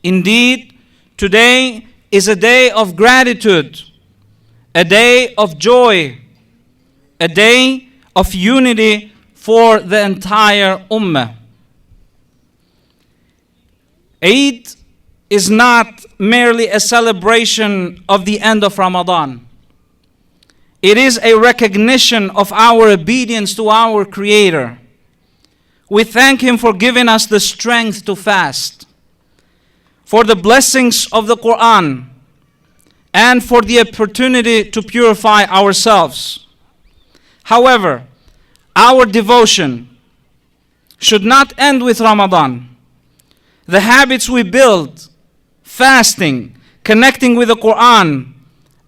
Indeed, today is a day of gratitude, a day of joy, a day of unity for the entire Ummah. Eid is not merely a celebration of the end of Ramadan. It is a recognition of our obedience to our Creator. We thank Him for giving us the strength to fast, for the blessings of the Quran, and for the opportunity to purify ourselves. However, our devotion should not end with Ramadan. The habits we build, fasting, connecting with the Quran,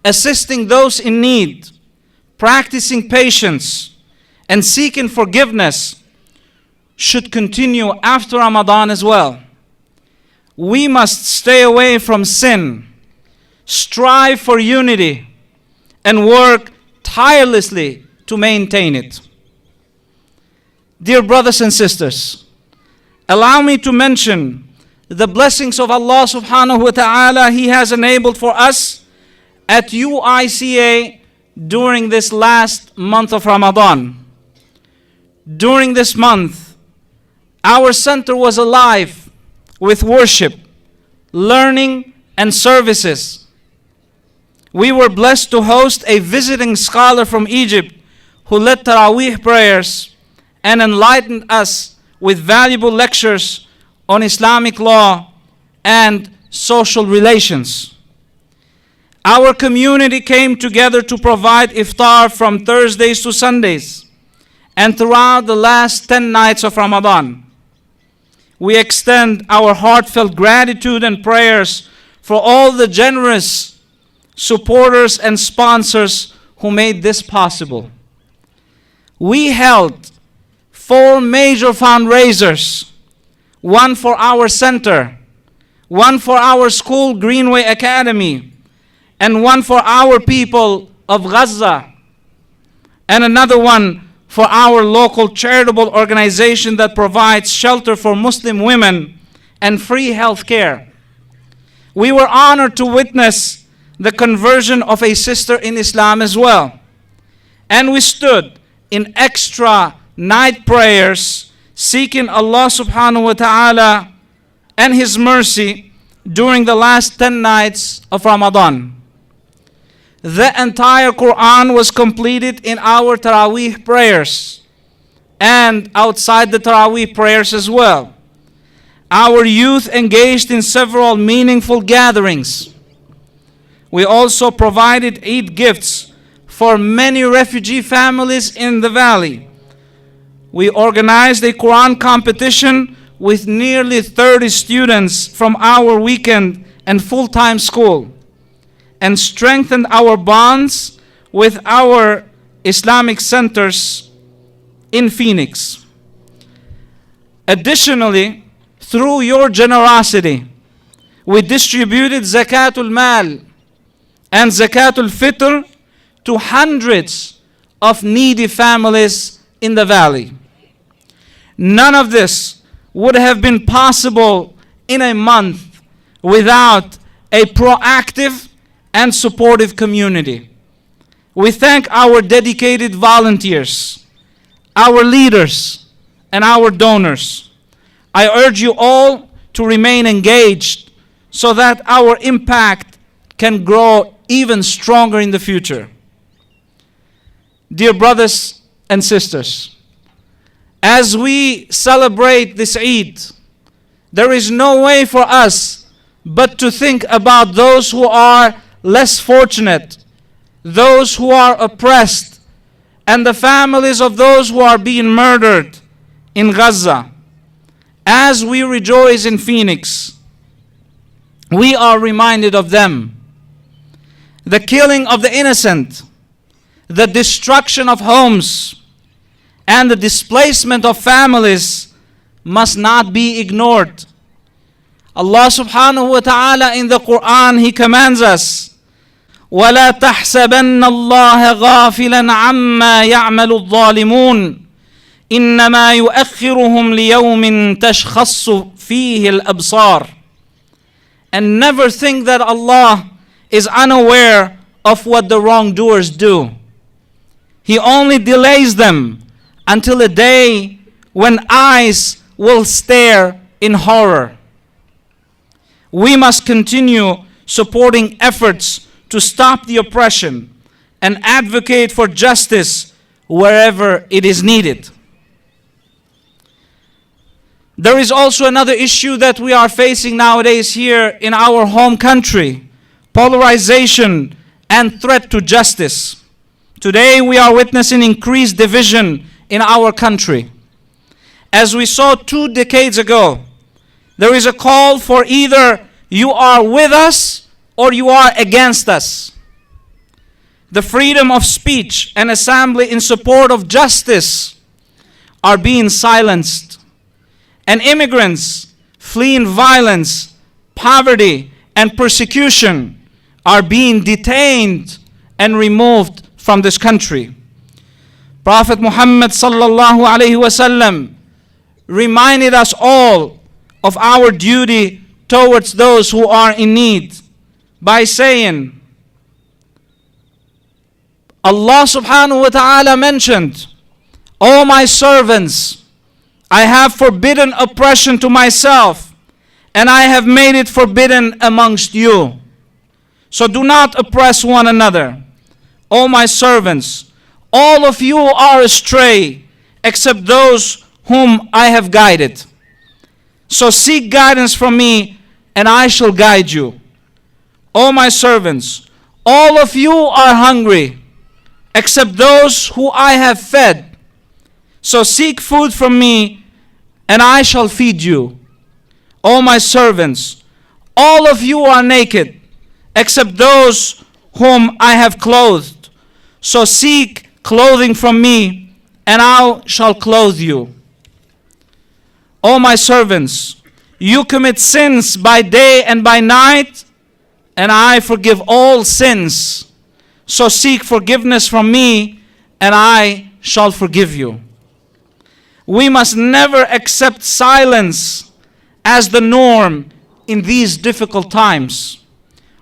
assisting those in need, practicing patience, and seeking forgiveness should continue after Ramadan as well. We must stay away from sin, strive for unity, and work tirelessly to maintain it. Dear brothers and sisters, allow me to mention the blessings of Allah subhanahu wa ta'ala He has enabled for us at UICA during this last month of Ramadan. During this month, our center was alive with worship, learning, and services. We were blessed to host a visiting scholar from Egypt who led Taraweeh prayers and enlightened us with valuable lectures on Islamic law and social relations. Our community came together to provide iftar from Thursdays to Sundays and throughout the last 10 nights of Ramadan. We extend our heartfelt gratitude and prayers for all the generous supporters and sponsors who made this possible. We held 4 major fundraisers, one for our center, one for our school Greenway Academy, and one for our people of Gaza, and another one for our local charitable organization that provides shelter for Muslim women and free health care. We were honored to witness the conversion of a sister in Islam as well. And we stood in extra night prayers seeking Allah subhanahu wa ta'ala and His mercy during the last 10 nights of Ramadan. The entire Quran was completed in our Taraweeh prayers and outside the Taraweeh prayers as well. Our youth engaged in several meaningful gatherings. We also provided Eid gifts for many refugee families in the valley. We organized a Quran competition with nearly 30 students from our weekend and full-time school, and strengthened our bonds with our Islamic centers in Phoenix. Additionally, through your generosity, we distributed Zakatul Mal and Zakatul Fitr to hundreds of needy families in the valley. None of this would have been possible in a month without a proactive and supportive community. We thank our dedicated volunteers, our leaders, and our donors. I urge you all to remain engaged so that our impact can grow even stronger in the future. Dear brothers and sisters, as we celebrate this Eid, there is no way for us but to think about those who are less fortunate, those who are oppressed, and the families of those who are being murdered in Gaza. As we rejoice in Phoenix, we are reminded of them. The killing of the innocent, the destruction of homes, and the displacement of families must not be ignored. Allah subhanahu wa ta'ala in the Quran, He commands us, وَلَا تَحْسَبَنَّ اللَّهَ غَافِلًا عَمَّا يَعْمَلُ الظَّالِمُونَ إِنَّمَا يُؤَخِّرُهُمْ لِيَوْمٍ تَشْخَصُّ فِيهِ الْأَبْصَارِ. and never think that Allah is unaware of what the wrongdoers do. He only delays them until a day when eyes will stare in horror. We must continue supporting efforts to stop the oppression and advocate for justice wherever it is needed. There is also another issue that we are facing nowadays here in our home country: polarization and threat to justice. Today we are witnessing increased division in our country. As we saw 2 decades ago, there is a call for either you are with us or you are against us. The freedom of speech and assembly in support of justice are being silenced. And immigrants fleeing violence, poverty, and persecution are being detained and removed from this country. Prophet Muhammad sallallahu alaihi wasallam reminded us all of our duty towards those who are in need by saying, Allah subhanahu wa ta'ala mentioned, "O my servants, I have forbidden oppression to myself, and I have made it forbidden amongst you. So do not oppress one another. O my servants, all of you are astray, except those whom I have guided. So seek guidance from me, and I shall guide you. O my servants, all of you are hungry, except those who I have fed. So seek food from me, and I shall feed you. O my servants, all of you are naked, except those whom I have clothed. So seek clothing from me, and I shall clothe you. O my servants, you commit sins by day and by night, and I forgive all sins. So seek forgiveness from me, and I shall forgive you." We must never accept silence as the norm in these difficult times.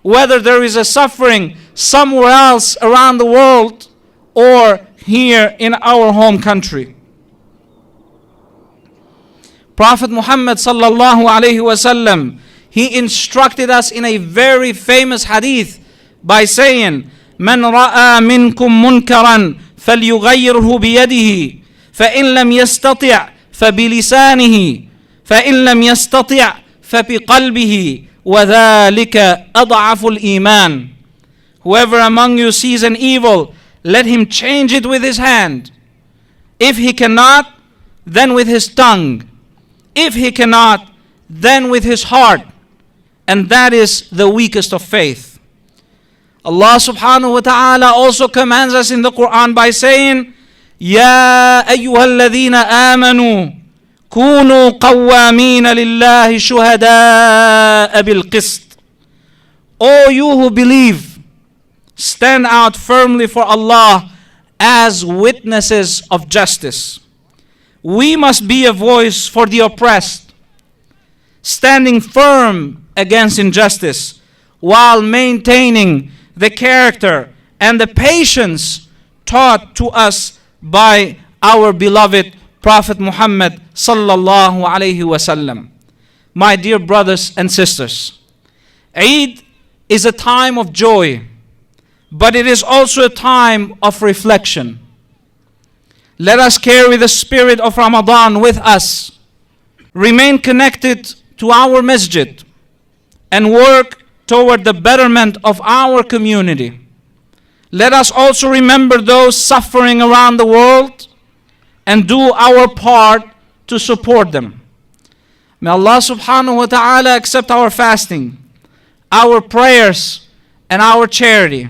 Whether there is a suffering somewhere else around the world or here in our home country. Prophet Muhammad sallallahu alaihi wasallam, he instructed us in a very famous hadith by saying, "Man ra'a minkum munkaran falyughayyirhu biyadihi, فإن لم يستطع فبلسانه فإن لم يستطع فبقلبه وذلك أضعف الإيمان." Whoever among you sees an evil, let him change it with his hand. If he cannot, then with his tongue. If he cannot, then with his heart. And that is the weakest of faith. Allah subhanahu wa ta'ala also commands us in the Quran by saying, "Ya ayyuhalladhina amanu kunu qawwamina lillahi shuhada'a bil qist." O you who believe, stand out firmly for Allah as witnesses of justice. We must be a voice for the oppressed, standing firm against injustice while maintaining the character and the patience taught to us by our beloved Prophet Muhammad sallallahu alaihi wasallam. My dear brothers and sisters, Eid is a time of joy, but it is also a time of reflection. Let us carry the spirit of Ramadan with us, remain connected to our masjid, and work toward the betterment of our community. Let us also remember those suffering around the world and do our part to support them. May Allah subhanahu wa ta'ala accept our fasting, our prayers, and our charity.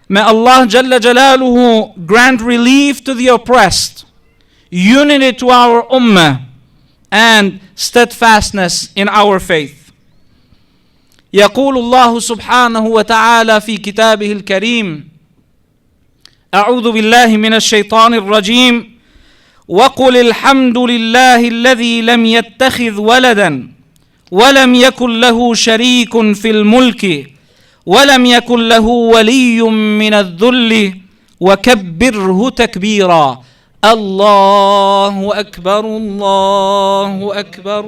May Allah Jalla Jalaluhu grant relief to the oppressed, unity to our ummah, and steadfastness in our faith. يقول الله سبحانه وتعالى في كتابه الكريم: أعوذ بالله من الشيطان الرجيم وقل الحمد لله الذي لم يتخذ ولدا ولم يكن له شريك في الملك ولم يكن له ولي من الذل وكبره تكبيرا. الله أكبر الله أكبر.